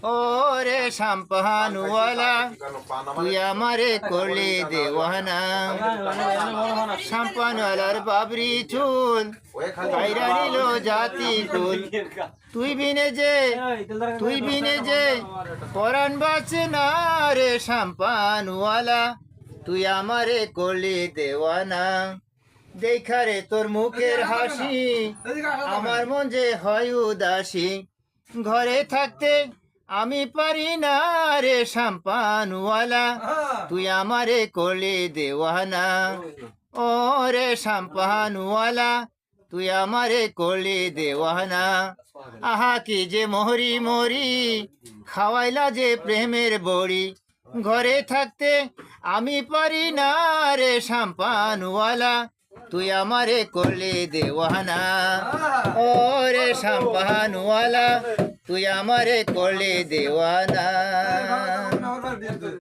ও রে শাম্পাহানুওয়ালা তুই আমারে করলি দেওয়ানা শাম্পানওয়ালার বাবরি চুল কাইরা নিল জাতি কুল তুই বিনে যে পরাণ বাঁচে না রে শাম্পানওয়ালা তুই আমারে করলি দেওয়ানা দেখা রে তোর মুখের হাসি আমার মন যে হয় উদাসী ঘরে থাকতে আমি পারি না রে শাম্পানওয়ালা তুই আমারে করলি দেওয়ানা ও রে শাম্পানওয়ালা তুই আমারে করলি দেওয়ানা আহা কি যে মরি মরি খাওয়াইলা যে প্রেমের বড়ি ঘরে থাকতে আমি পারি না রে শাম্পানওয়ালা তুই আমারে করলি দেওয়ানা ও রে শাম্পানওয়ালা তুই আমারে করলি দেওয়ানা।